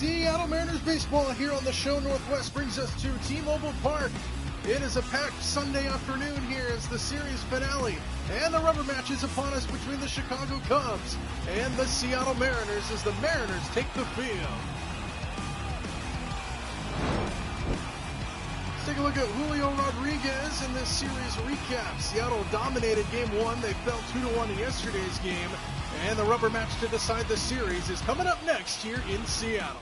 Seattle Mariners baseball here on the show. Northwest brings us to T-Mobile Park. It is a packed Sunday afternoon here as the series finale and the rubber match is upon us between the Chicago Cubs and the Seattle Mariners as the Mariners take the field. Let's take a look at Julio Rodriguez in this series recap. Seattle dominated Game 1. They fell 2-1 in yesterday's game. And the rubber match to decide the series is coming up next here in Seattle.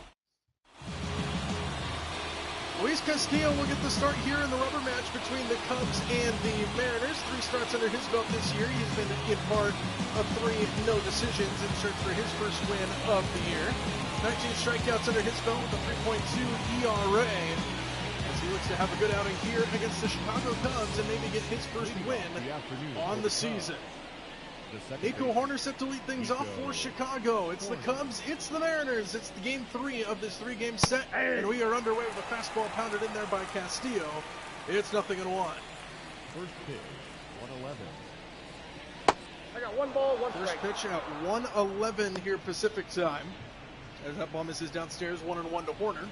Luis Castillo will get the start here in the rubber match between the Cubs and the Mariners. 3 starts under his belt this year. He's been in part of 3 no decisions in search for his first win of the year. 19 strikeouts under his belt with a 3.2 ERA. As he looks to have a good outing here against the Chicago Cubs and maybe get his first win on the season. Nico Hoerner set to lead things off for Chicago. It's the Cubs, it's the Mariners. It's the Game 3 of this 3-game set, and we are underway with a fastball pounded in there by Castillo. It's 0-1. First pitch, 111. I got 1 ball, 1 strike. First pitch at 1:11 here Pacific time. As that ball misses downstairs, 1-1 to Hoerner.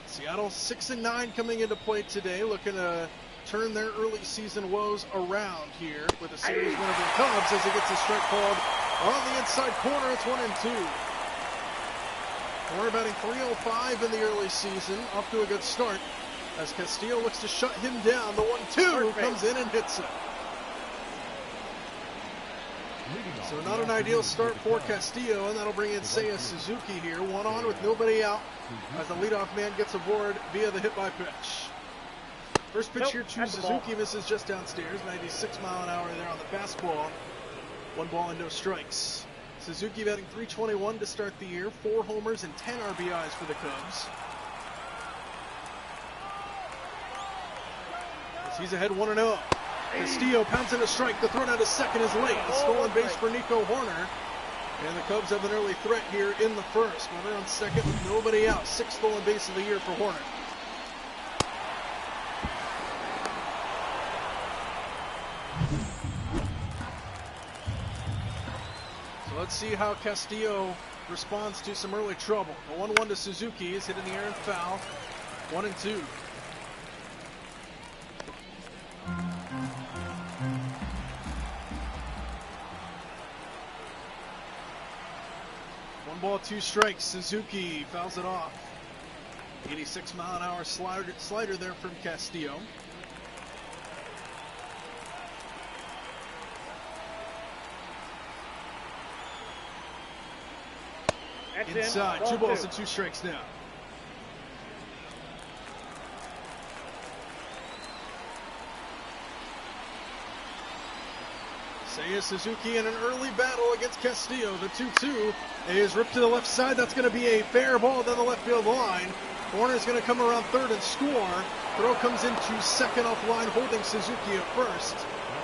Seattle 6-9 coming into play today, looking to turn their early season woes around here with a series win over the Cubs as he gets a strike called on the inside corner. It's 1-2. Hoerner batting .305 in the early season, off to a good start as Castillo looks to shut him down. The 1-2 comes in and hits it. So not an ideal start for Castillo, and that'll bring in Seiya Suzuki here. 1 on with nobody out as the leadoff man gets aboard via the hit by pitch. First pitch here to Suzuki misses just downstairs. 96 mile an hour there on the fastball. 1 ball and no strikes. Suzuki batting .321 to start the year. 4 homers and 10 RBIs for the Cubs. As he's ahead 1-0. Castillo pounds in a strike. The throw down to second is late. A stolen base for Nico Hoerner. And the Cubs have an early threat here in the first. Runner on second with nobody out. 6th stolen base of the year for Hoerner. Let's see how Castillo responds to some early trouble. The 1-1 to Suzuki is hit in the air and foul. 1-2. One ball, 2 strikes. Suzuki fouls it off. 86 mile an hour slider there from Castillo. Inside, 2 balls and 2 strikes now. Seiya Suzuki in an early battle against Castillo. The 2-2 is ripped to the left side. That's going to be a fair ball down the left field line. Hoerner's going to come around third and score. Throw comes into second off line, holding Suzuki at first.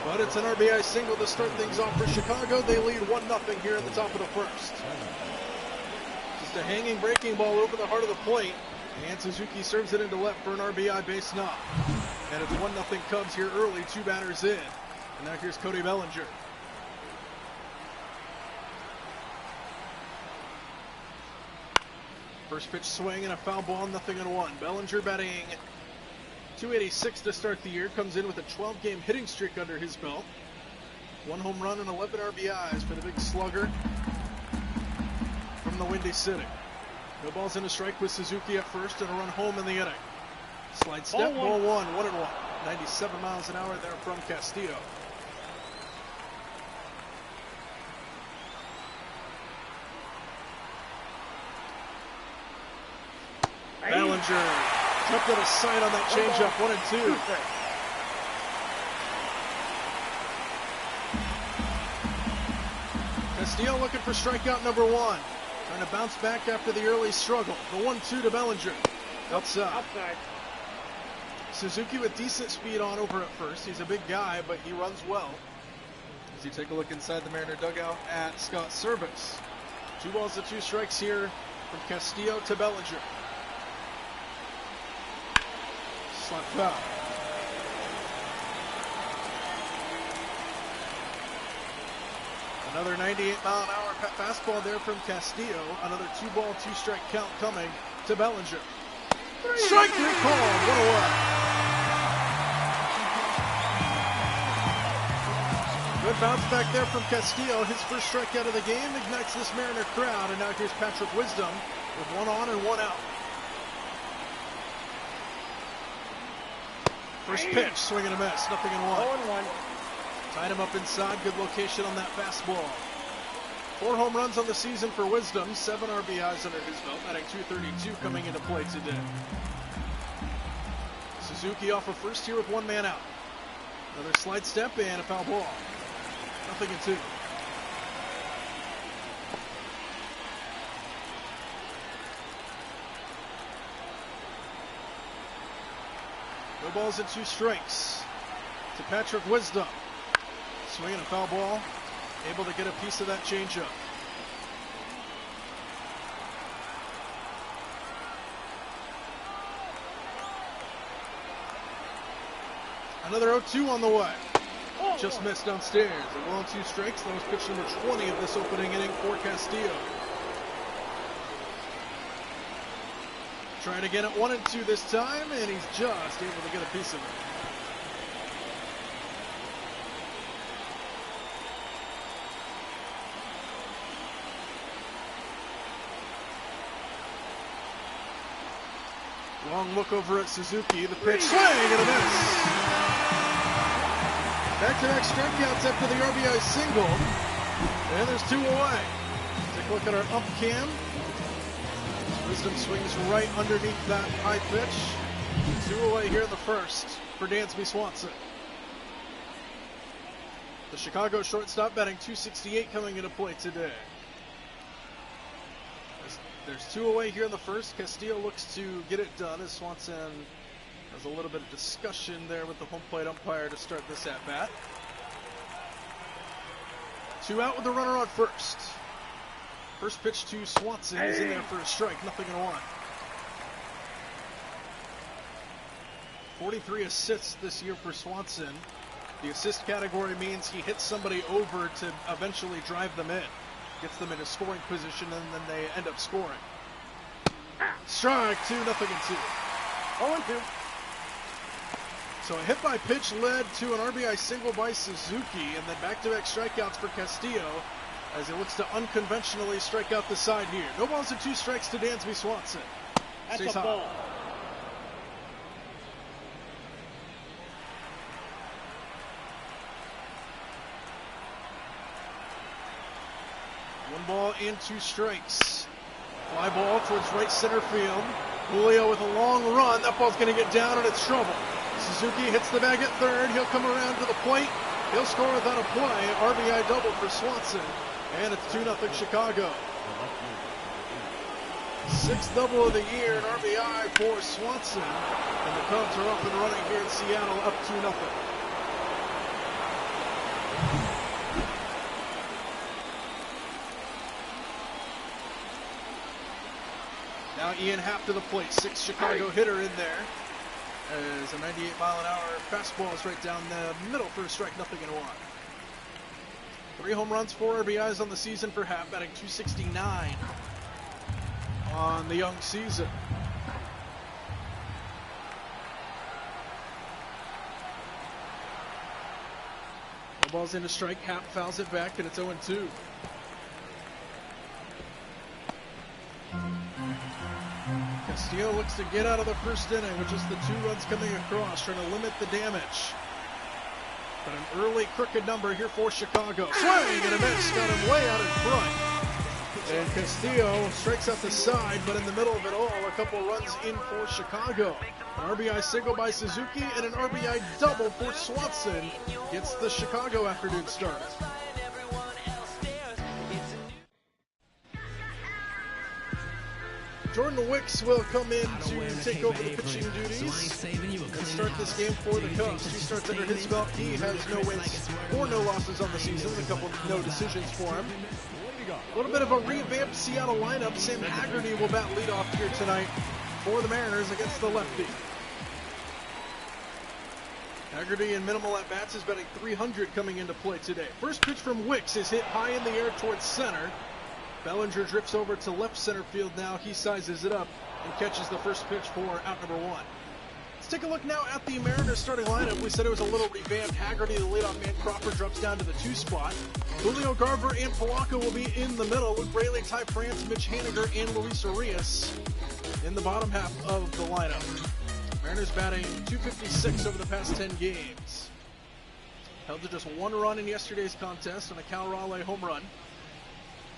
But it's an RBI single to start things off for Chicago. They lead 1-0 here at the top of the first. A hanging breaking ball over the heart of the plate, and Suzuki serves it into left for an RBI base knock. And it's 1-0 Cubs here early, 2 batters in. And now here's Cody Bellinger. First pitch swing and a foul ball, 0-1. Bellinger batting .286 to start the year, comes in with a 12-game hitting streak under his belt. 1 home run and 11 RBIs for the big slugger from the Windy City. No balls in a strike with Suzuki at first and a run home in the inning. Slide step, ball 1-1. 97 miles an hour there from Castillo. Bellinger jumped out of sight on that changeup, 1-2. Castillo looking for strikeout number 1. Trying to bounce back after the early struggle. The 1-2 to Bellinger. Outside. Suzuki with decent speed on over at first. He's a big guy, but he runs well. As you take a look inside the Mariner dugout at Scott Servais. 2 balls and 2 strikes here from Castillo to Bellinger. Slap foul. Another 98 mile an hour fastball there from Castillo. Another 2-ball, 2-strike count coming to Bellinger. Strike 3 called. 1 away. Good bounce back there from Castillo. His first strikeout of the game ignites this Mariner crowd. And now here's Patrick Wisdom with 1 on and 1 out. First pitch, swing and a miss, nothing in 1. 0-1. Tied him up inside, good location on that fastball. 4 home runs on the season for Wisdom, 7 RBIs under his belt, batting .232 coming into play today. Suzuki off of first here with 1 man out. Another slide step and a foul ball. Nothing in 2. No balls and 2 strikes to Patrick Wisdom. Swinging a foul ball, able to get a piece of that changeup. Another 0-2 on the way. Just missed downstairs. A 1-2 strikes. That was pitch number 20 of this opening inning for Castillo. Trying again at 1-2 this time, and he's just able to get a piece of it. Long look over at Suzuki. The pitch, swing and a miss. Back-to-back strikeouts after the RBI single. And there's 2 away. Take a look at our up cam. Wisdom swings right underneath that high pitch. 2 away here in the first for Dansby Swanson. The Chicago shortstop batting .268 coming into play today. There's 2 away here in the first. Castillo looks to get it done as Swanson has a little bit of discussion there with the home plate umpire to start this at bat. 2 out with the runner on first. First pitch to Swanson is in there for a strike, nothing in 1. 43 assists this year for Swanson. The assist category means he hits somebody over to eventually drive them in. Gets them in a scoring position, and then they end up scoring. Strike 2, nothing in 2. 0-2. So a hit by pitch led to an RBI single by Suzuki, and then back-to-back strikeouts for Castillo as he looks to unconventionally strike out the side here. No balls and 2 strikes to Dansby Swanson. That's Stays a high. ball. One ball and 2 strikes. Fly ball towards right center field. Julio with a long run. That ball's going to get down and it's trouble. Suzuki hits the bag at third. He'll come around to the plate. He'll score without a play. RBI double for Swanson. And it's 2-0 Chicago. 6th double of the year, an RBI for Swanson. And the Cubs are up and running here in Seattle, up 2-0. Now Ian Happ to the plate, 6th Chicago hitter in there. As a 98-mile-an-hour fastball is right down the middle for a strike, nothing in 1. 3 home runs, 4 RBIs on the season for Happ, batting .269 on the young season. No balls in a strike, Happ fouls it back, and it's 0-2. Castillo looks to get out of the first inning with just the 2 runs coming across, trying to limit the damage. But an early crooked number here for Chicago. Swing and a miss, got him way out in front. And Castillo strikes out the side, but in the middle of it all, a couple runs in for Chicago. An RBI single by Suzuki and an RBI double for Swanson gets the Chicago afternoon start. Jordan Wicks will come in to take over the pitching duties and start this game for the Cubs. 2 starts under his belt. He has no wins or no losses on the season. A couple of no decisions for him. A little bit of a revamped Seattle lineup. Sam Haggerty will bat leadoff here tonight for the Mariners against the lefty. Haggerty in minimal at-bats is batting .300 coming into play today. First pitch from Wicks is hit high in the air towards center. Bellinger drifts over to left center field now. He sizes it up and catches the first pitch for out number 1. Let's take a look now at the Mariners starting lineup. We said it was a little revamped. Haggerty, the leadoff man. Crawford drops down to the 2 spot. Julio Garver and Polanco will be in the middle. Luke Braley, Ty France, Mitch Haniger, and Luis Arias in the bottom half of the lineup. Mariners batting .256 over the past 10 games. Held to just 1 run in yesterday's contest on a Cal Raleigh home run.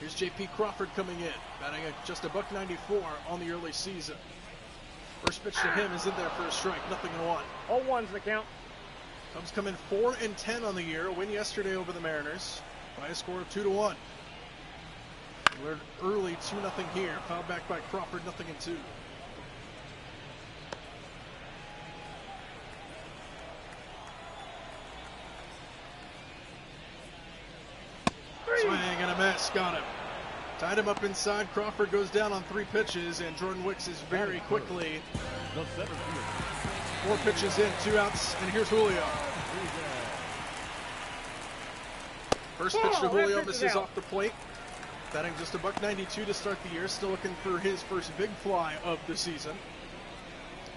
Here's J.P. Crawford coming in, batting at just $1.94 on the early season. First pitch to him is in there for a strike, 0-1. 0-1's the count. Cubs come in 4-10 on the year. A win yesterday over the Mariners by a score of 2-1. We're early 2-0 here. Fouled back by Crawford, 0-2. Swing and a miss, got him. Tied him up inside. Crawford goes down on 3 pitches, and Jordan Wicks is very quickly 4 pitches in, 2 outs, and here's Julio. First pitch to Julio, misses off the plate. Batting just $1.92 to start the year. Still looking for his first big fly of the season.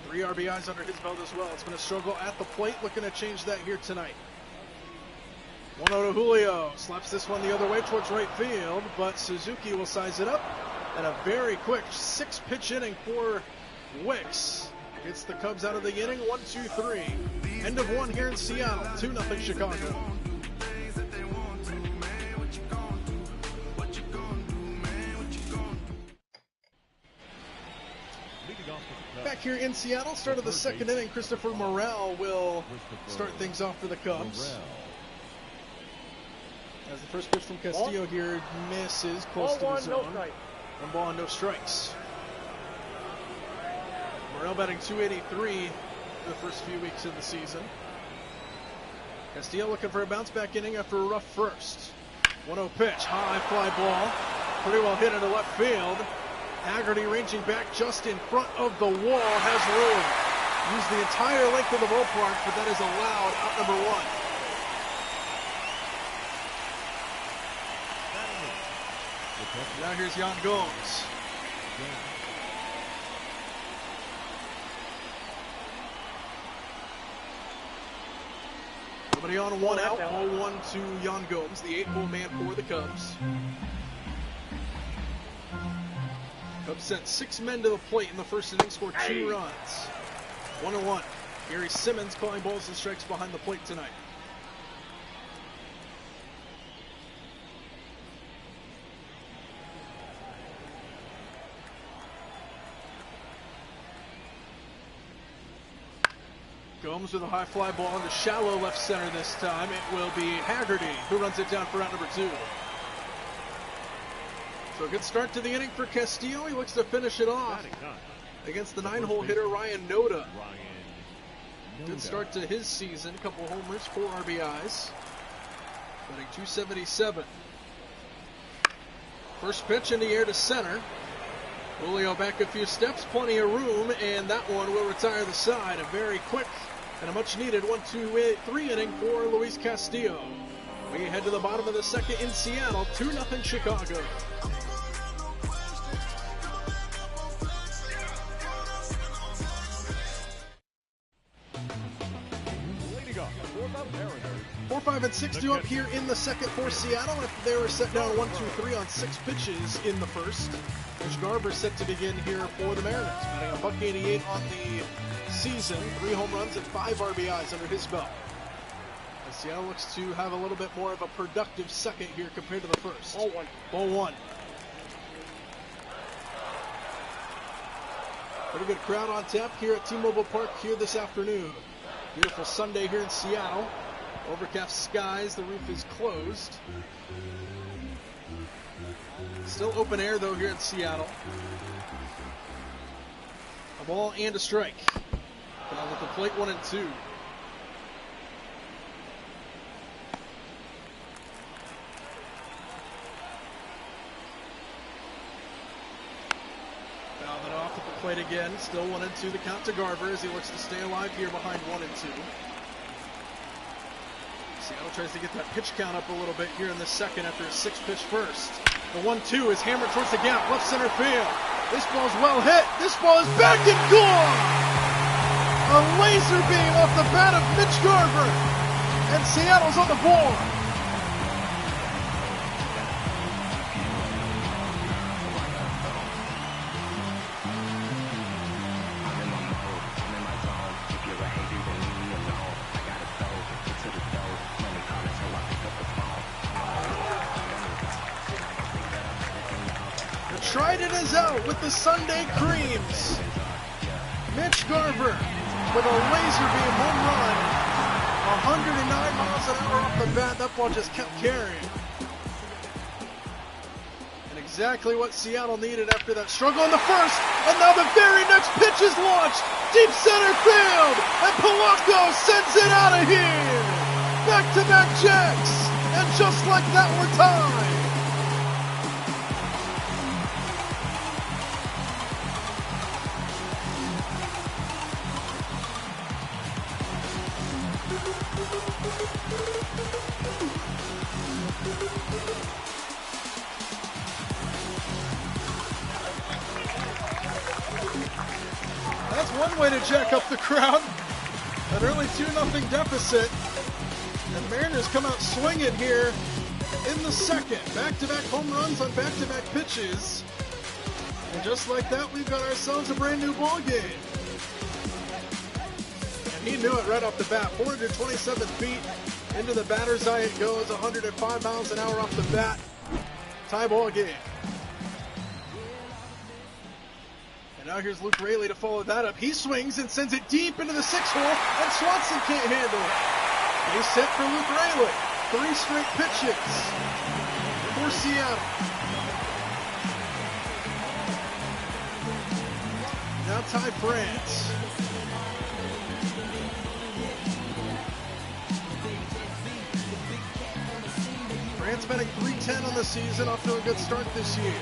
3 RBIs under his belt as well. It's been a struggle at the plate. Looking to change that here tonight. 1-0 to Julio. Slaps this one the other way towards right field, but Suzuki will size it up. And a very quick 6-pitch inning for Wicks. Gets the Cubs out of the inning. 1-2-3. End of 1 here in Seattle. 2-0 Chicago. Back here in Seattle, start of the 2nd inning. Christopher Morel will start things off for the Cubs. As the first pitch from Castillo here misses close to the zone. 1 ball and no strikes. Morel batting .283 the first few weeks of the season. Castillo looking for a bounce back inning after a rough first. 1-0 pitch, high fly ball. Pretty well hit into left field. Haggerty ranging back just in front of the wall, has room. Used the entire length of the ballpark, but that is allowed out number 1. Now here's Yan Gomes. Nobody on, 1 out. 0-1 to Yan Gomes, the 8-hole man for the Cubs. Cubs sent 6 men to the plate in the first inning, scored 2 runs. 1-1. Gary Simmons calling balls and strikes behind the plate tonight. Gomes with a high fly ball into shallow left center this time. It will be Haggerty who runs it down for out number 2. So a good start to the inning for Castillo. He looks to finish it off against the 9-hole hitter Ryan Noda. Good start to his season. A couple homers, 4 RBIs. Batting .277. First pitch in the air to center. Julio back a few steps, plenty of room, and that one will retire the side. A very quick and a much-needed 1-2-3 inning for Luis Castillo. We head to the bottom of the 2nd in Seattle, 2-0 Chicago. Leading up for the Mariners. 4, 5, and 6 due up here in the 2nd for Seattle after they were set down 1-2-3 on 6 pitches in the first. Mitch Garver set to begin here for the Mariners, batting $188 on the season, 3 home runs and 5 RBIs under his belt. As Seattle looks to have a little bit more of a productive second here compared to the first. 0-1. 0-1. Pretty good crowd on tap here at T-Mobile Park here this afternoon. Beautiful Sunday here in Seattle. Overcast skies, the roof is closed. Still open air though here in Seattle. A ball and a strike. Down with the plate, 1 and 2. Fouled it off at the plate again. Still 1 and 2 the count to Garver as he looks to stay alive here behind 1 and 2. Seattle tries to get that pitch count up a little bit here in the second after a 6-pitch first. The 1-2 is hammered towards the gap, left center field. This ball's well hit. This ball is back and gone. A laser beam off the bat of Mitch Garver, and Seattle's on the board. Trident is out with the Sunday Creams. Mitch Garver with a laser beam home run. 109 miles an hour off the bat. That ball just kept carrying. And exactly what Seattle needed after that struggle in the first. And now the very next pitch is launched. Deep center field. And Polanco sends it out of here. Back-to-back checks. And just like that, we're tied. That's one way to jack up the crowd. An early 2-0 deficit. And Mariners come out swinging here in the second. Back-to-back home runs on back-to-back pitches. And just like that, we've got ourselves a brand new ball game. And he knew it right off the bat. 427 feet into the batter's eye it goes. 105 miles an hour off the bat. Tie ball game. And now here's Luke Raley to follow that up. He swings and sends it deep into the 6th hole, and Swanson can't handle it. Base hit for Luke Raley. 3 straight pitches for Seattle. Now Ty France. France batting .310 on the season, off to a good start this year.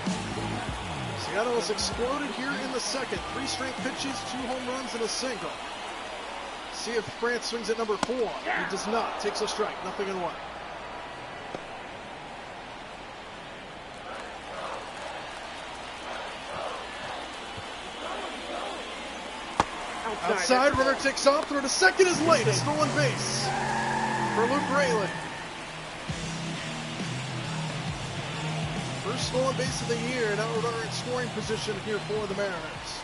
Seattle has exploded here in the second. 3 straight pitches, 2 home runs, and a single. See if France swings at number 4. He does not. Takes a strike. 0-1. Outside, runner takes off. Throw to second is late. A stolen base for Luke Raley. First stolen base of the year. Now a runner in scoring position here for the Mariners.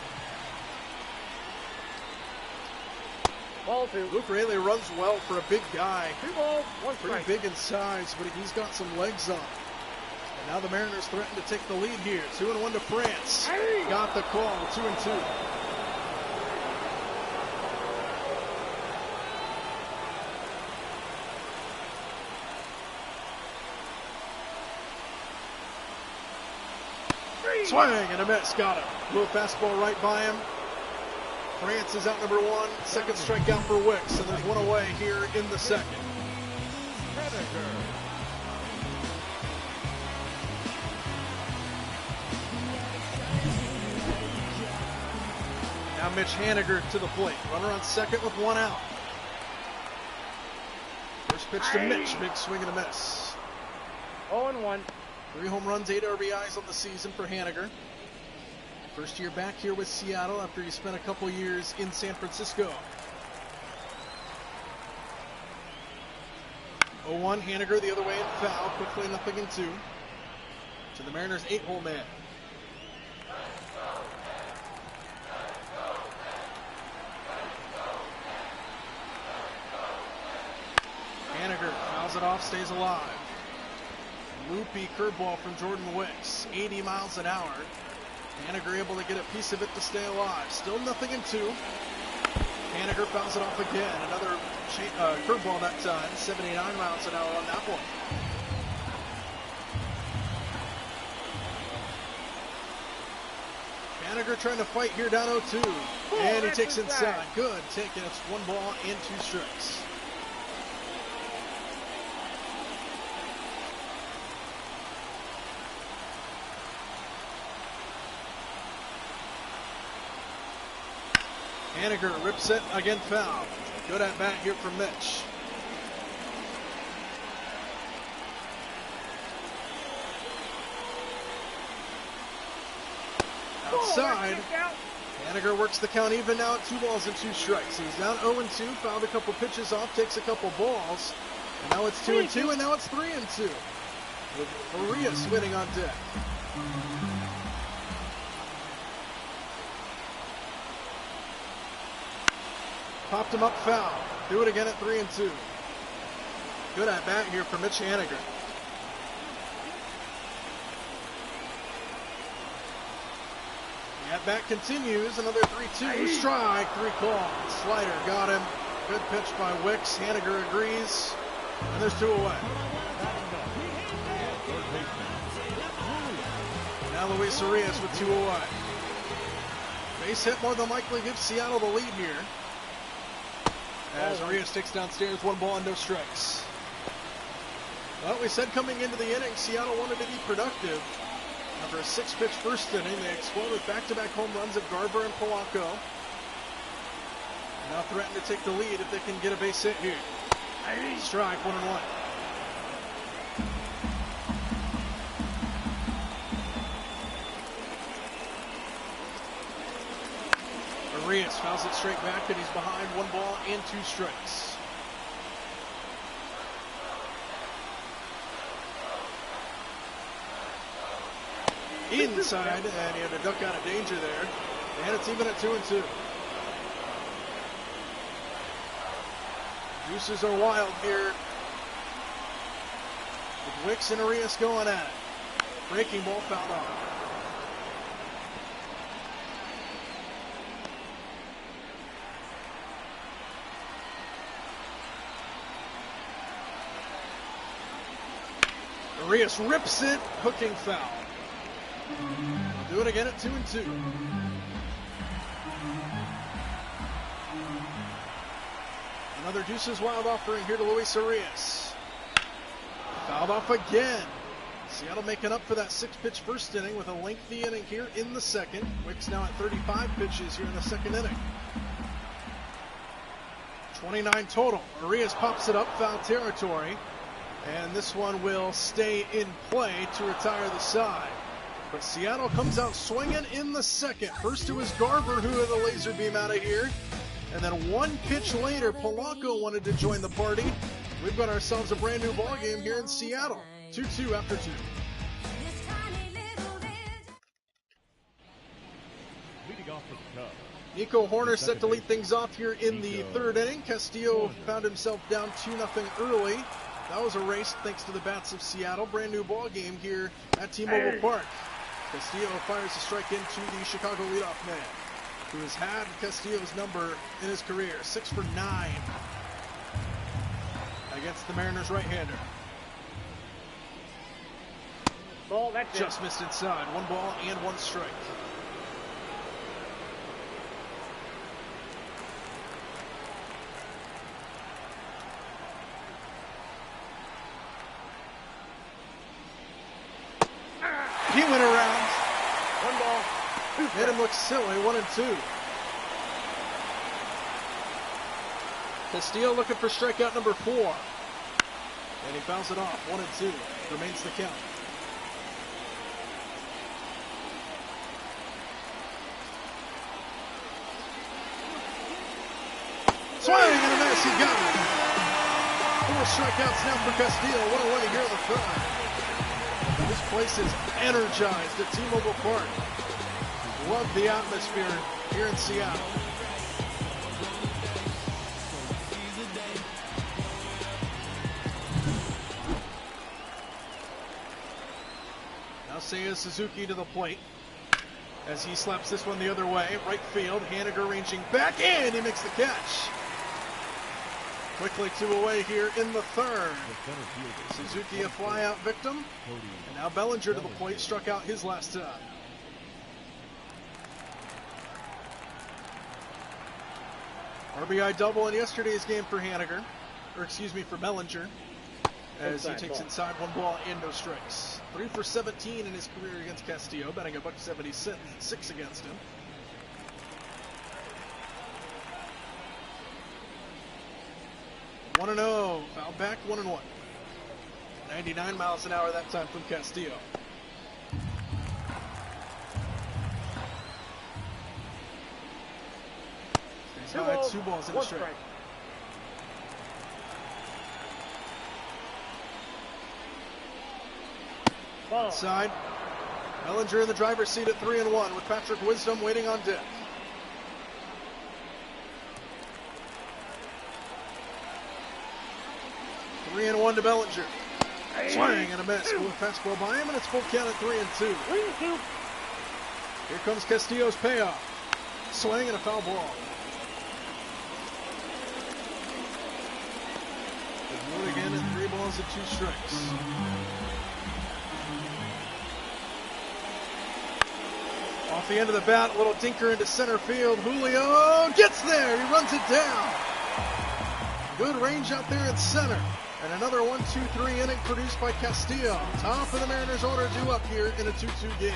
Ball 2. Luke Raley runs well for a big guy. 2 balls, 1 Pretty strike. big in size, but he's got some legs on. And now the Mariners threaten to take the lead here. 2-1 to France. Hey! Got the call. 2-2. Swing and a miss. Got him. Little fastball right by him. France is out number 1. Second strikeout for Wicks, and there's one away here in the second. Now Mitch Haniger to the plate. Runner on second with 1 out. First pitch to Mitch. Big swing and a miss. 0-1. 3 home runs, 8 RBIs on the season for Haniger. First year back here with Seattle after he spent a couple years in San Francisco. 0-1, Haniger the other way in foul. Quickly 0-2. To the Mariners' 8-hole man. Haniger fouls it off, stays alive. Loopy curveball from Jordan Wicks, 80 miles an hour. Haniger able to get a piece of it to stay alive. Still 0-2. Haniger fouls it off again. Another curveball that time, 79 miles an hour on that one. Haniger trying to fight here down 0-2. And he takes inside. Good taking. It's 1 ball and 2 strikes. Haniger rips it, again foul. Good at bat here from Mitch. Outside. Kick out. Haniger works the count even now at 2 balls and 2 strikes. He's down 0-2, fouled a couple pitches off, takes a couple balls. And now it's 2-2, and now it's 3-2. With Arias winning on deck. Popped him up foul. Do it again at 3-2. Good at bat here for Mitch Haniger. The at bat continues. Another 3-2. Strike. 3 called. Slider got him. Good pitch by Wicks. Haniger agrees. And there's 2 away. Now Luis Arias with 2 away. Base hit more than likely gives Seattle the lead here. As Arias takes downstairs, 1 ball and no strikes. Well, we said coming into the inning, Seattle wanted to be productive. After a 6-pitch first inning, they explode with back-to-back home runs of Garver and Polanco. Now threaten to take the lead if they can get a base hit here. Strike, 1-1. Arias fouls it straight back, and he's behind 1 ball and 2 strikes. Inside, and he had to duck out of danger there. And it's even at 2-2. Deuces are wild here. With Wicks and Arias going at it. Breaking ball fouled off. Arias rips it, hooking foul. Do it again at 2-2. Another Deuces Wild offering here to Luis Arias. Fouled off again. Seattle making up for that 6-pitch first inning with a lengthy inning here in the second. Wicks now at 35 pitches here in the second inning. 29 total. Arias pops it up, foul territory. And this one will stay in play to retire the side. But Seattle comes out swinging in the second. First it was Garver who had the laser beam out of here. And then 1 pitch later, Polanco wanted to join the party. We've got ourselves a brand new ball game here in Seattle. 2-2 after 2. Leading off for the Cubs. Nico Hoerner set to lead things off here in the third inning. Castillo found himself down 2-0 early. That was erased thanks to the bats of Seattle. Brand new ball game here at T-Mobile Park. Castillo fires a strike into the Chicago leadoff man, who has had Castillo's number in his career, 6 for 9 against the Mariners right-hander. Ball, that's Just it. missed inside. 1 ball and 1 strike. He went around. 1 ball, 2 Made him look silly. 1-2. Castillo looking for strikeout number 4. And he fouls it off. 1-2. Remains the count. Swing and a miss. He got it. 4 strikeouts now for Castillo. 1 away here in the third. This place is energized at T-Mobile Park. Love the atmosphere here in Seattle. Now Seiya Suzuki to the plate as he slaps this one the other way. Right field, Haniger ranging back in. He makes the catch. Quickly 2 away here in the third. Suzuki a fly-out victim. And now Bellinger to the plate, struck out his last time. RBI double in yesterday's game for Haniger. Or excuse me, for Bellinger. As he takes inside 1 ball and no strikes. 3 for 17 in his career against Castillo, batting $176 against him. One 1-0, foul back, 1-1. 99 miles an hour that time from Castillo. tied, 2 balls and a 1 strike. strike. Ball. Outside. Bellinger in the driver's seat at 3-1 with Patrick Wisdom waiting on deck. Three and 1 to Bellinger. Swing and a miss. With fastball by him, and it's full count at 3-2. 3-2. Here comes Castillo's payoff. Swing and a foul ball. Wood again at 3 balls and 2 strikes. Off the end of the bat, a little dinker into center field. Julio gets there. He runs it down. Good range out there at center. And another 1-2-3 inning produced by Castillo. Top of the Mariners order due up here in a 2-2 game.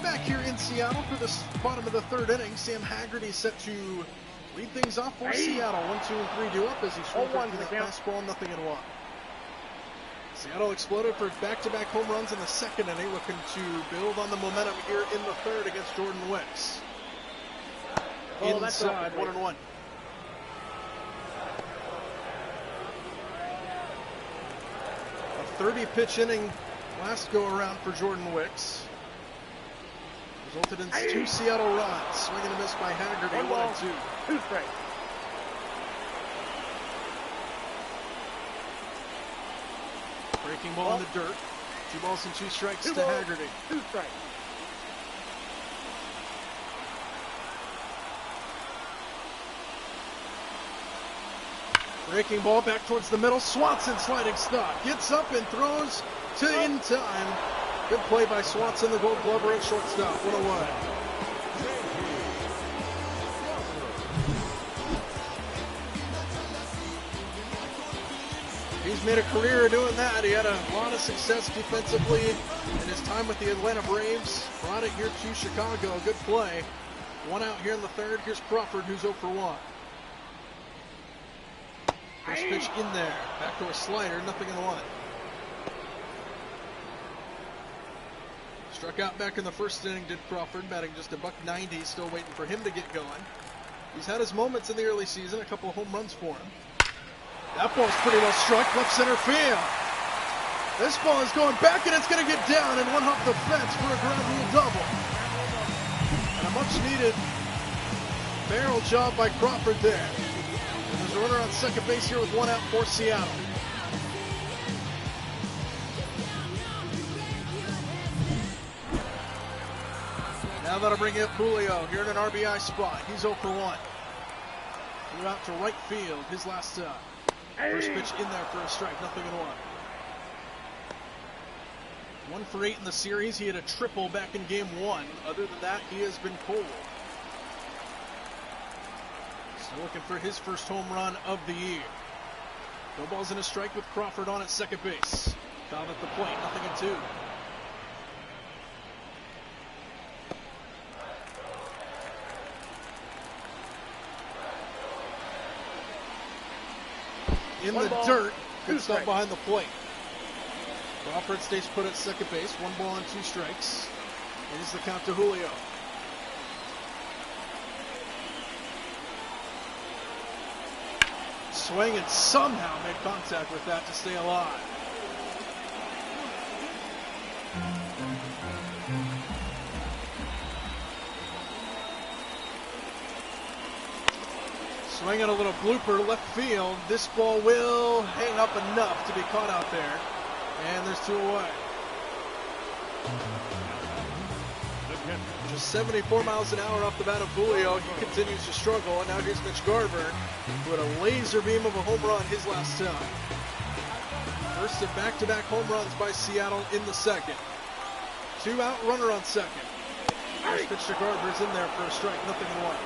Back here in Seattle for the bottom of the 3rd inning, Sam Haggerty set to lead things off for Seattle. 1, 2, and 3 due up as he swung through that fastball, 0-1. Seattle exploded for back-to-back home runs in the 2nd inning, looking to build on the momentum here in the 3rd against Jordan Wicks. Inside, 1-1. A 30-pitch inning last go-around for Jordan Wicks. Resulted in 2 Seattle runs. Swing and a miss by Haggerty, 1-2. 2 strikes. Breaking ball in the dirt. 2 balls and 2 strikes to Haggerty. 2 strikes. Breaking ball back towards the middle. Swanson sliding stop. Gets up and throws to in time. Good play by Swanson, the Gold Glover at shortstop. 1-1. He's made a career of doing that. He had a lot of success defensively in his time with the Atlanta Braves. Brought it here to Chicago. Good play. 1 out here in the 3rd. Here's Crawford, who's 0 for 1. First pitch in there. Back to a slider, 0-1. Struck out back in the 1st inning, did Crawford, batting just $190. Still waiting for him to get going. He's had his moments in the early season, a couple of home runs for him. That ball's pretty well struck, left center field. This ball is going back, and it's going to get down and one off the fence for a ground rule double. And a much-needed barrel job by Crawford there. And there's a runner on second base here with 1 out for Seattle. Now that'll bring up Julio here in an RBI spot. He's 0 for 1. Threw out to right field his last time. First pitch in there for a strike, 0-1. 1 for 8 in the series. He had a triple back in game 1. Other than that, he has been cold. So looking for his first home run of the year. No balls in a strike with Crawford on at second base. Foul at the plate, 0-2. In the dirt, good stuff behind the plate. Crawford stays put at second base. 1 ball and 2 strikes. Here's the count to Julio. Swing and somehow made contact with that to stay alive. Swinging a little blooper left field. This ball will hang up enough to be caught out there. And there's 2 away. Just 74 miles an hour off the bat of Julio. He continues to struggle. And now here's Mitch Garver, who had a laser beam of a home run his last time. First of back-to-back home runs by Seattle in the second. 2 out, runner on second. First pitch to Garver's in there for a strike, 0-1.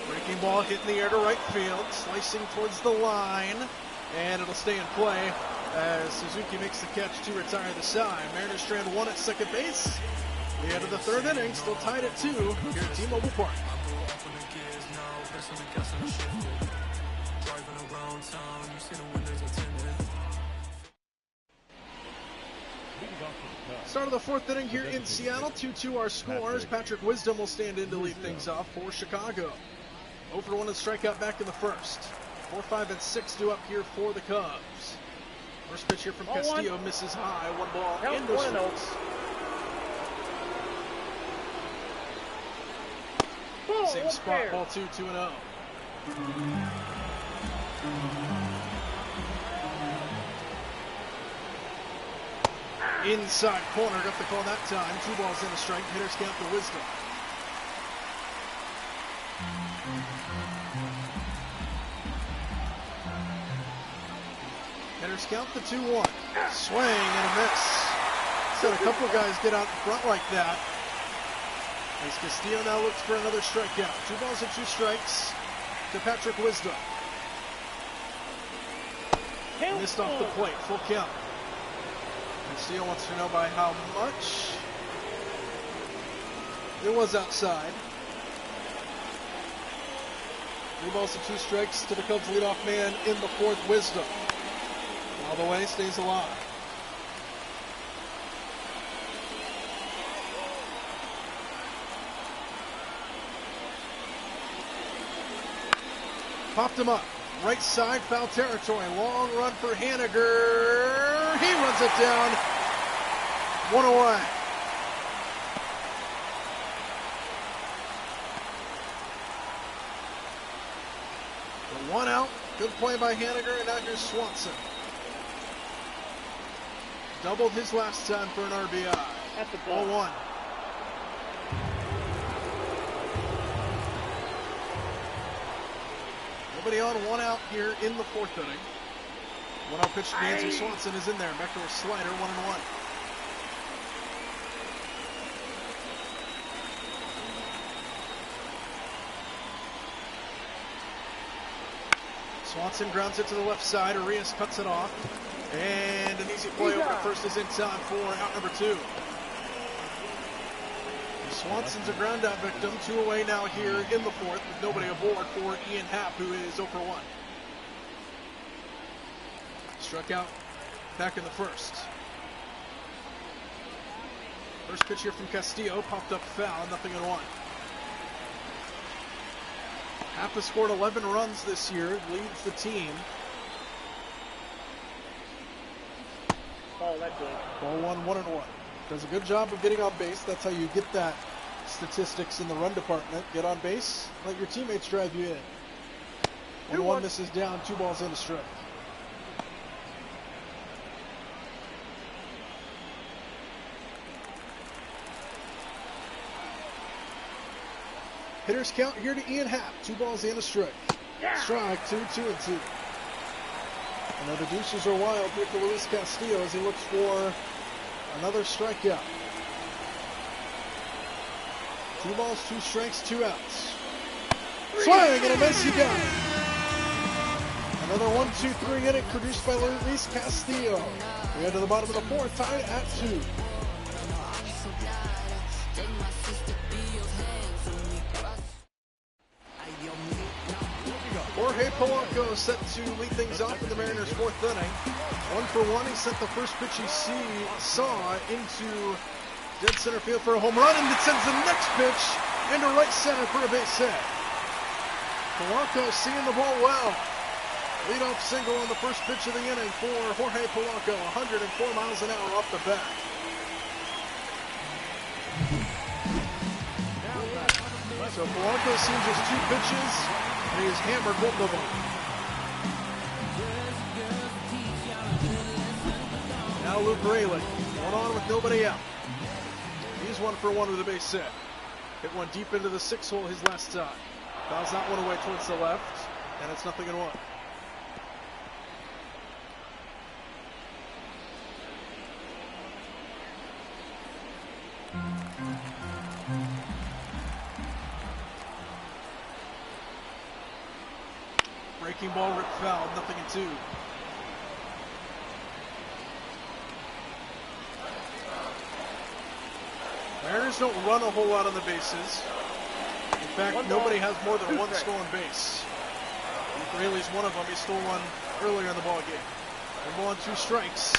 Breaking ball hitting the air to right field, slicing towards the line, and it'll stay in play as Suzuki makes the catch to retire the side. Mariners strand 1 at second base. The end of the 3rd inning, still tied at 2 here at T-Mobile Park. Start of the 4th inning here in Seattle. 2-2 our scores. Patrick Wisdom will stand in to lead things off for Chicago. 0 for 1 to strike out back in the first. 4, 5, and 6 due up here for the Cubs. First pitch here from Castillo misses high. 1 ball and no strikes. Same spot, ball 2, 2-0. Inside corner, got the call that time. 2 balls and a strike. Hitters count to Wisdom. Hitters count the 2-1. Swing and a miss. Said a couple guys get out in front like that. As Castillo now looks for another strikeout. 2 balls and 2 strikes to Patrick Wisdom. Missed off the plate, full count. Castillo wants to know by how much. It was outside. 3 balls and 2 strikes to the Cubs leadoff man in the 4th, Wisdom. All the way, stays alive. Popped him up. Right side, foul territory. Long run for Haniger. He runs it down. 1 away. The 1 out. Good play by Haniger, and now here's Swanson. Doubled his last time for an RBI. At the 0-1. Nobody on, 1 out here in the 4th inning. 1 out pitch to Nancy Swanson is in there. Back to a slider, 1-1. Swanson grounds it to the left side. Arias cuts it off. And an easy play over to first is in time for out number 2. Swanson's a ground out victim. 2 away now here in the 4th with nobody aboard for Ian Happ, who is 0 for 1. Struck out back in the 1st. First pitch here from Castillo, popped up foul, 0-1. Happ has scored 11 runs this year, leads the team. Ball that good. Ball 1-1. Does a good job of getting on base. That's how you get that statistics in the run department. Get on base, let your teammates drive you in. 1-1 misses down, 2 balls and a strike. Hitters count here to Ian Happ. 2 balls and a strike. Strike, 2, 2-2. And now the deuces are wild here for Luis Castillo as he looks for another strikeout. 2 balls, 2 strikes, 2 outs. Swing and a miss, he got it. Another 1-2-3 inning produced by Luis Castillo. We head to the bottom of the 4th, tied at 2. Jorge Polanco set to lead things off in the Mariners' 4th inning. 1 for 1, he sent the first pitch he saw into dead center field for a home run, and it sends the next pitch into right center for a base hit. Polanco seeing the ball well. Leadoff single on the first pitch of the inning for Jorge Polanco, 104 miles an hour off the bat. So Polanco's seen just 2 pitches, and he has hammered both of them. Now Luke Raley, 1 on with nobody out. He's 1 for 1 with a base hit. Hit one deep into the 6 hole his last time. Fouls that one away towards the left, and it's 0-1. Breaking ball ripped foul, 0-2. Mariners don't run a whole lot on the bases. In fact, nobody has more than 1 stolen base. Raley's one of them. He stole one earlier in the ball game. 1 ball and 2 strikes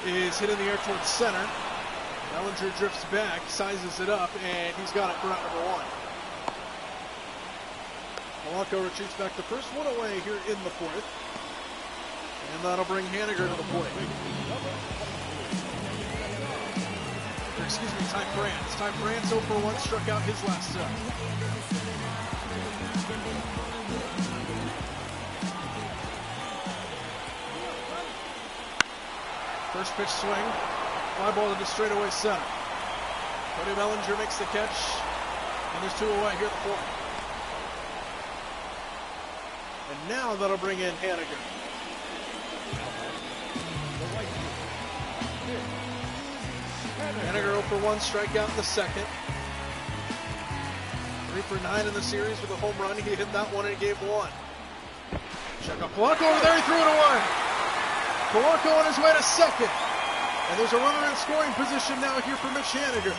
is hit in the air towards center. Bellinger drifts back, sizes it up, and he's got it for out number 1. Polanco retreats back the first one away here in the 4th. And that'll bring Haniger to the plate. Or excuse me, Ty France. Ty France 0 for 1, struck out his last time. First pitch swing. Fly ball to the straightaway center. Cody Bellinger makes the catch. And there's 2 away here at the 4th. And now that'll bring in Haniger. Haniger 0 for 1, strikeout in the 2nd. 3 for 9 in the series with a home run. He hit that one in game 1. Check out Polanco over there. He threw it away. Polanco on his way to 2nd. And there's a runner in scoring position now here for Mitch Haniger.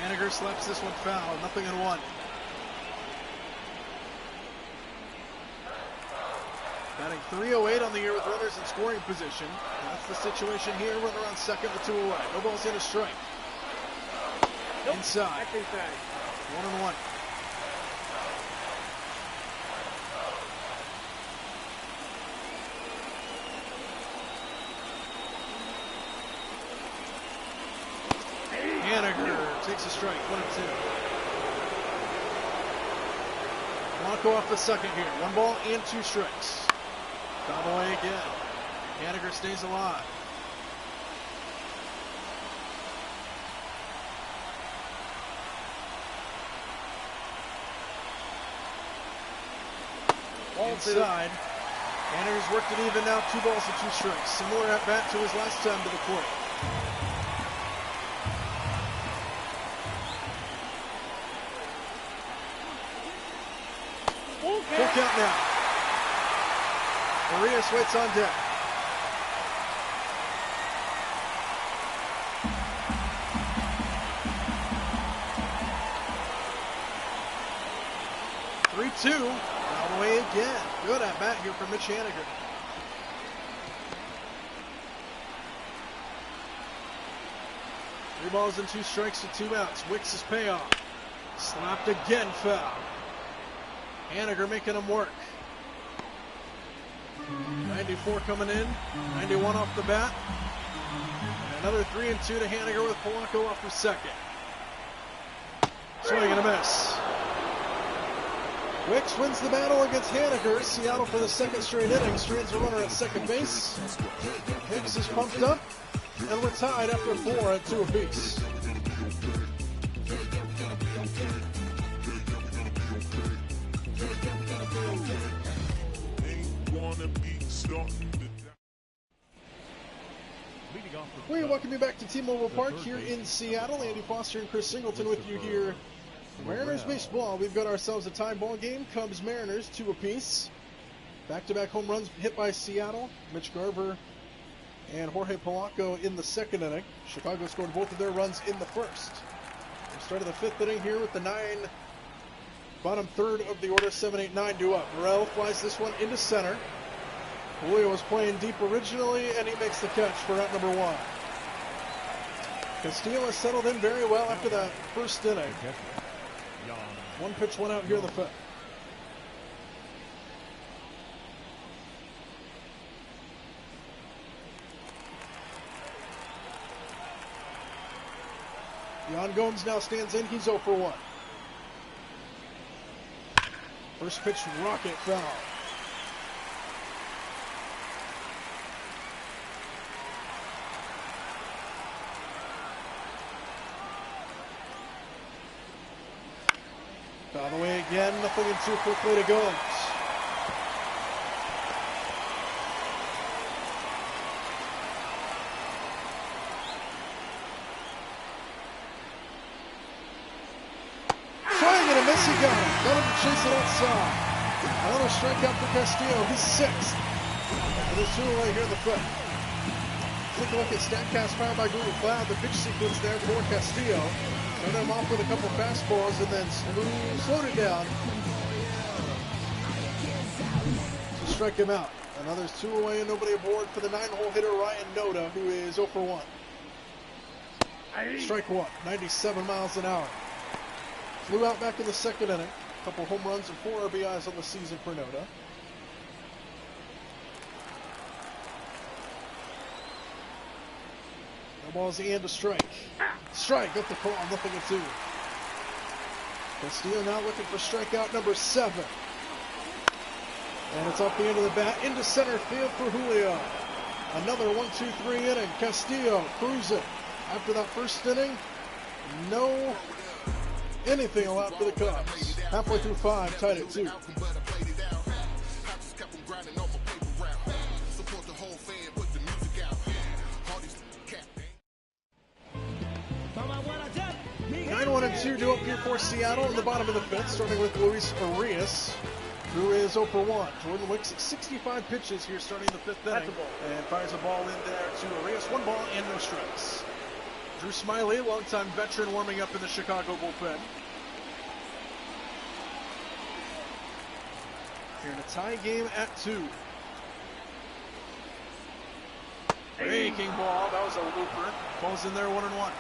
Haniger slaps this one foul, 0-1. Batting .308 on the year with runners in scoring position. That's the situation here. Runner on 2nd with 2 away. No balls in, a strike. Nope. Inside. 1-1. Haniger takes a strike, 1-2. Polanco off the 2nd here. 1 ball and 2 strikes. Foul away again. Haniger stays alive. Inside. Haniger's worked it even now. 2 balls and 2 strikes. Similar at bat to his last time to the plate. Full count now. Marias waits on deck. Three-2. All the way again. Good at bat here for Mitch Haniger. Three balls and 2 strikes to 2 outs. Wicks' payoff. Slapped again, foul. Haniger making him work. 94 coming in, 91 off the bat. And another 3-2 to Haniger with Polanco off for 2nd. Swing and a miss. Wicks wins the battle against Haniger. Seattle for the second straight inning. Strands a runner at second base. Hicks is pumped up. And we're tied after 4 at 2 apiece. We welcome you back to T-Mobile Park here in Seattle. Andy Foster and Chris Singleton with you here. Mariners baseball. We've got ourselves a tie ball game. Cubs Mariners 2 apiece. Back-to-back home runs hit by Seattle. Mitch Garver and Jorge Polanco in the second inning. Chicago scored both of their runs in the first. We started the 5th inning here with the 9, bottom third of the order, 7, 8, 9 due up. Morel flies this one into center. Julio was playing deep originally, and he makes the catch for out number 1. Castillo has settled in very well after that first inning. 1 pitch went out here in the 5th. Yan Gomes now stands in. He's 0 for 1. First pitch, rocket foul. Foul away again. Nothing in 2 quickly to Gomes. He got him. Got him to chase it outside. Another strikeout for Castillo. He's 6th. And there's 2 away here in the 5th. Take a look at StatCast powered by Google Cloud. The pitch sequence there for Castillo. Started him off with a couple fastballs and then slowed it down to strike him out. And now there's 2 away and nobody aboard for the 9-hole hitter Ryan Noda, who is 0 for 1. Strike 1. 97 miles an hour. Flew out back in the second inning. A couple home runs and 4 RBIs on the season for Noda. No balls and a strike. Strike, got the call, nothing at 2. Castillo now looking for strikeout number 7. And it's off the end of the bat into center field for Julio. Another 1-2-3 inning. Castillo cruising. After that first inning, no anything allowed for the Cubs. Halfway through 5, tied at 2. Nine, 1, and 2 due up here for Seattle in the bottom of the 5th, starting with Luis Arias, who is 0 for 1. Jordan Wicks 65 pitches here starting the 5th inning, and fires a ball in there to Arias. 1 ball and no strikes. Drew Smiley, longtime veteran, warming up in the Chicago bullpen. Here in a tie game at 2. Breaking ball, that was a looper. Ball's in there, 1-1.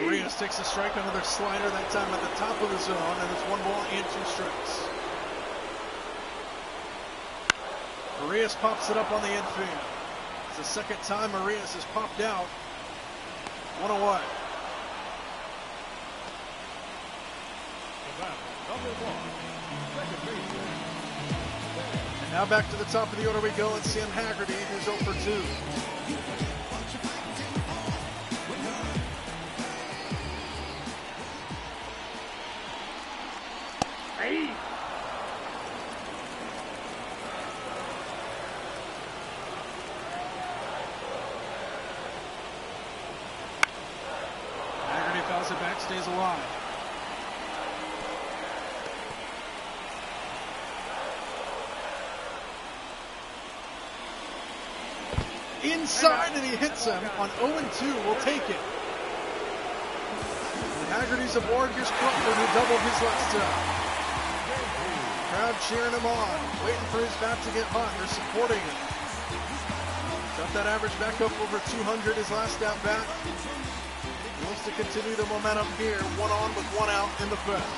Arias takes a strike, another slider, that time at the top of the zone, and it's 1 ball and 2 strikes. Arias pops it up on the infield. It's the second time Arias has popped out. 1-1. And now back to the top of the order we go, and Sam Haggerty, who's 0 for 2. Haggerty fouls it back, stays alive. Inside, and he hits him on 0-2. We'll take it. And Haggerty's aboard. Here's Crawford, who doubled his last time. Crowd cheering him on, waiting for his bat to get hot. They're supporting him. Got that average back up over 200 his last at bat. He wants to continue the momentum here. 1 on with 1 out in the 5th.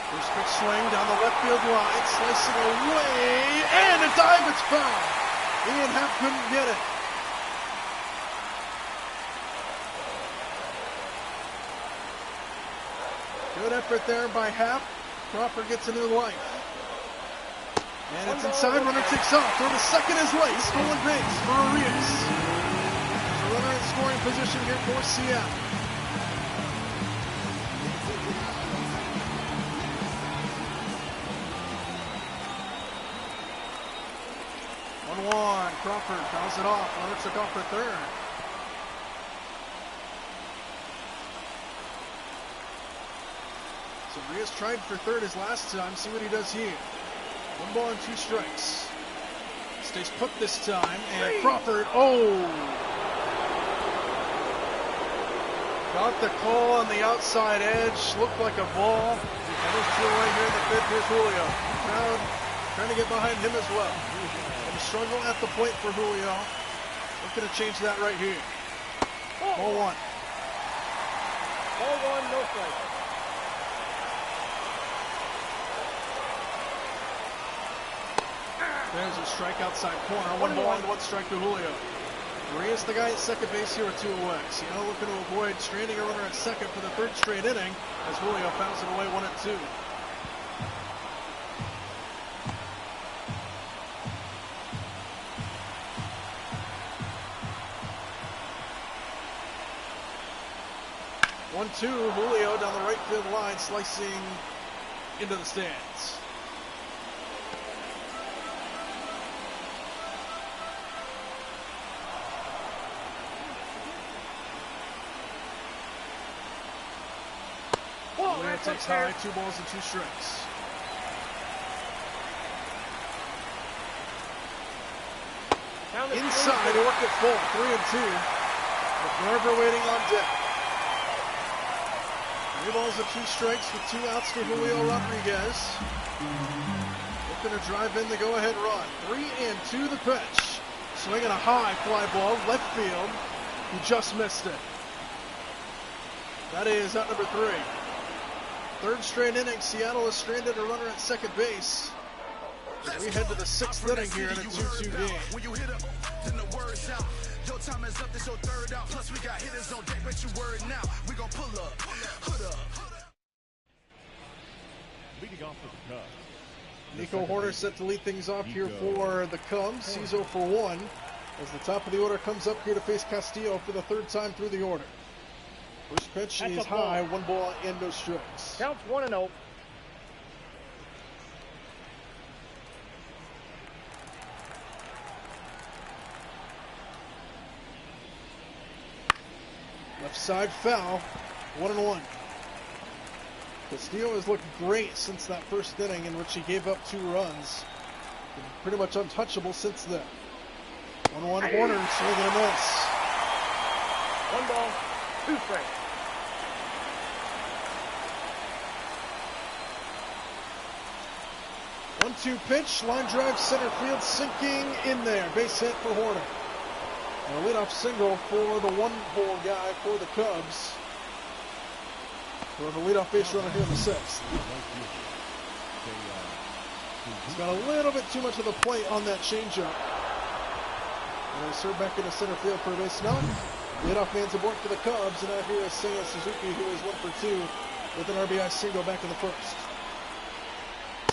First pitch swing down the left field line, slicing away, and a dive, it's foul. Ian Happ couldn't get it. Good effort there by Happ. Crawford gets a new life. And it's inside, runner takes off. Throw to second is late. Stolen base for Arias. The runner in scoring position here for Seattle. One. Crawford fouls it off. Runner took off for third. So Arias tried for third his last time. See what he does here. 1 ball and 2 strikes. Stays put this time, and Crawford, got the call on the outside edge, looked like a ball, and it's still right here in the fifth. Here's Julio. Crowd trying to get behind him as well. And a struggle at the plate for Julio. Looking to change that right here. Ball 1. Ball 1, no strike. There's a strike outside corner. 1 ball and 1 strike to Julio. Arias, the guy at second base here with 2 away. Seattle looking to avoid stranding a runner at second for the 3rd straight inning as Julio fouls it away 1-2. Julio down the right field line, slicing into the stands. Takes high, 2 balls and 2 strikes. Inside, they work it full, 3-2. With Garver waiting on deck. 3 balls and 2 strikes with 2 outs to Julio Rodriguez. Looking to drive in the go-ahead run. 3-2 the pitch. Swinging a high fly ball, left field. He just missed it. That is out number 3. 3rd straight inning, Seattle has stranded a runner at second base. As we head to the 6th inning here in a 2-2 game. When you hit up, then the word's out. Your time is up, this your 3rd out. Plus we got hitters on deck, bet you word now. We gon' pull up, hood up. Leading off for the Cubs. Nico Hoerner set to lead things off here for the Cubs. He's 0 for 1 as the top of the order comes up here to face Castillo for the 3rd time through the order. First pitch is high, 1 ball and no strikes. Counts 1-0. Left side foul, 1-1. Castillo has looked great since that 1st inning in which he gave up 2 runs. Been pretty much untouchable since then. 1-1 Hoerner, swing and a miss. 1 ball, 2 strikes. 1-2 pitch, line drive center field, sinking in there. Base hit for Hoerner. And a leadoff single for the 1-hole guy for the Cubs. For the leadoff base runner here in the 6th. He's got a little bit too much of the plate on that changeup. And they serve back into center field for a base knock. Leadoff man's aboard for the Cubs, and out here is Seiya Suzuki, who is 1 for 2 with an RBI single back in the 1st.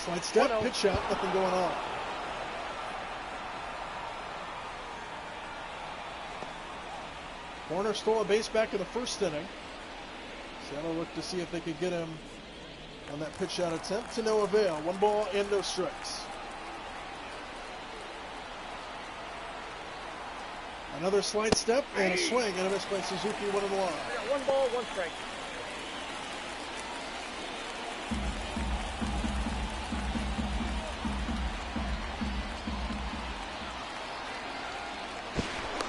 Slide step, pitch out, nothing going on. Hoerner stole a base back in the 1st inning. Seattle looked to see if they could get him on that pitch out attempt, to no avail. 1 ball and no strikes. Another slide step and a swing and a miss by Suzuki, 1-1. 1 ball, 1 strike.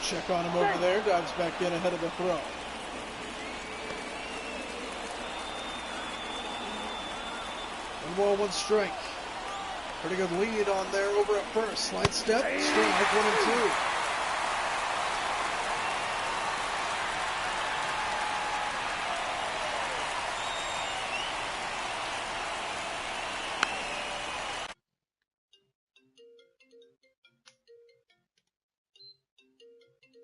Check on him over there, dives back in ahead of the throw. 1 ball, 1 strike. Pretty good lead on there over at first. Slide step, strike, 1-2.